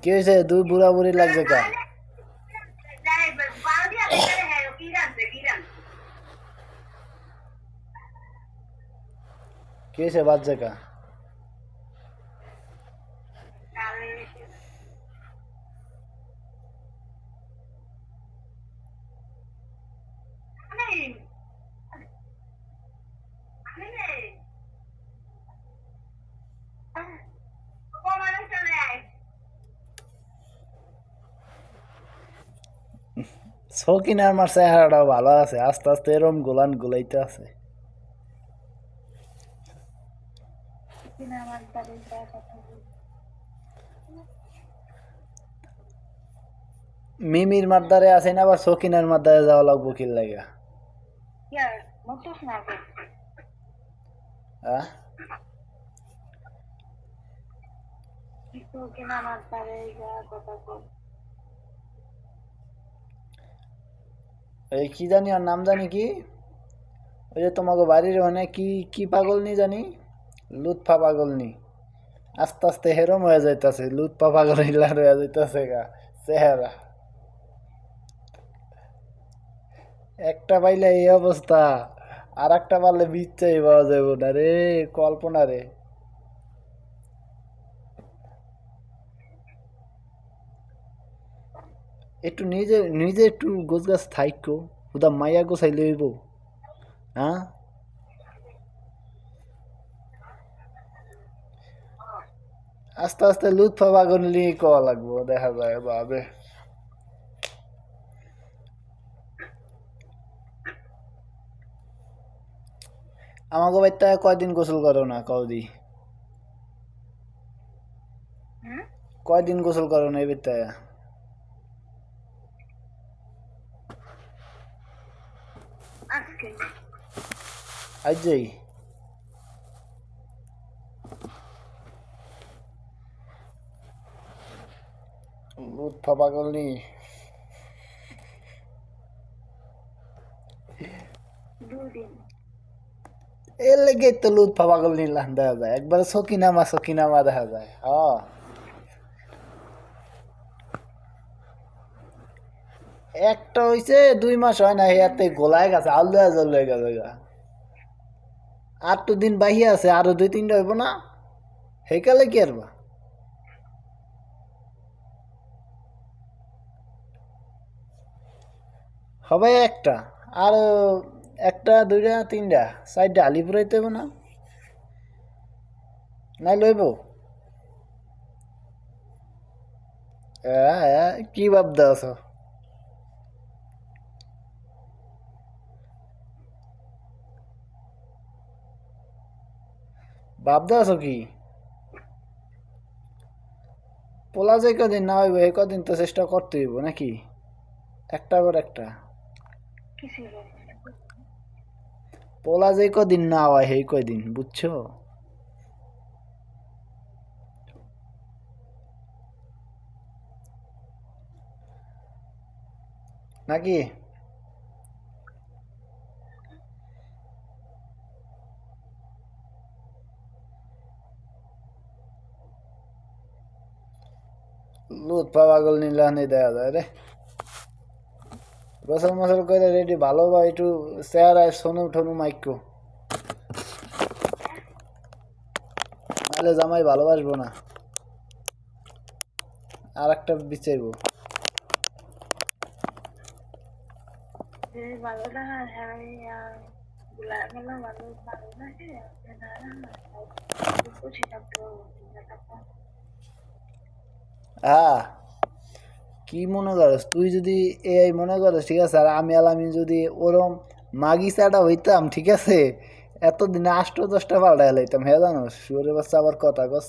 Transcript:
কি হয়েছে? দুই বুড়া বুড়ি লাগছে কা? কি হয়েছে বাজছে কা? সকিনার মার চেহারাটাও ভালো আছে, আস্তে আস্তে এরম গোলান গুলাইতে আছে। মিমির মারদারে আছে না, আবার সকিনার মারদারে যাওয়া লাগবো কি লাগা? এই কি জানি ওর নাম জানি কি, ওই যে তোমাকে বাড়ির ওখানে কি কি পাগল নি জানি, লুৎফা পাগল নি, আস্তে আস্তে হেরম হয়ে যাইতাছে, লুৎফা পাগল হিলার হয়ে যাইতাছে গা চেহারা। একটা পাইলে এই অবস্থা, আর একটা পারলে বিচ্ছাই পাওয়া যাবে না রে, কল্পনা রে। একটু নিজে নিজে একটু গোছ গাছ থাইকো, হুদা মাইয়া গোছাই লইব। হ্যাঁ, আস্তে আস্তে লুৎফা পাগল নিয়ে কওয়া লাগবো, দেখা যায় বাবে। আমাকে বাড়িতে কয়দিন গোসল করো না কদি? কয়দিন গোসল করো না এই বাড়িতে? আজ যাই লুৎফা পাগল নি। এর লেগে তো লুৎফা পাগল নিলাম দেখা যায়, একবার সকিনামা সকিনামা দেখা যায়। হ্যাঁ, একটা হইছে 2 মাস হয় না, ইয়াতে গোলায় গেছে, আলু আজল হয়ে গেছে গা। আর তো দিন বাহিয়া আছে, আরো 2-3টা হইব না, হেকালে কি আরবা? হবে একটা, আর একটা 2টা 3টা 4টা আলিপুরাইতে হইব না, নাই লইব? কি ভাবতে আছো? ভাবতে আছো কি? পোলা যে কদিন না হইব এই কদিন তো চেষ্টা করতে হইব নাকি, একটা পর একটা। পোলা যে কদিন না হয় সেই কদিন, বুঝছো নাকি? লুৎফা পাগল নিলানি দেখা যায় রে। গোসল মোসল করে রেডি ভালো বা একটু চেহারায় সোনু ঠনু মাইকো, নাহলে জামাই ভালোবাসবো না, আর একটা বিচাইবো। হ্যাঁ, কি মনে করস তুই? যদি এই মনে করস ঠিক আছে, আর আমি যদি ওরম মাগিচাটা হইতাম ঠিক আছে, এতদিনে 8-10টা পাল্টা লাইতাম। হ্যাঁ জানো, শুয়োরের বাচ্চা আবার কথা কস।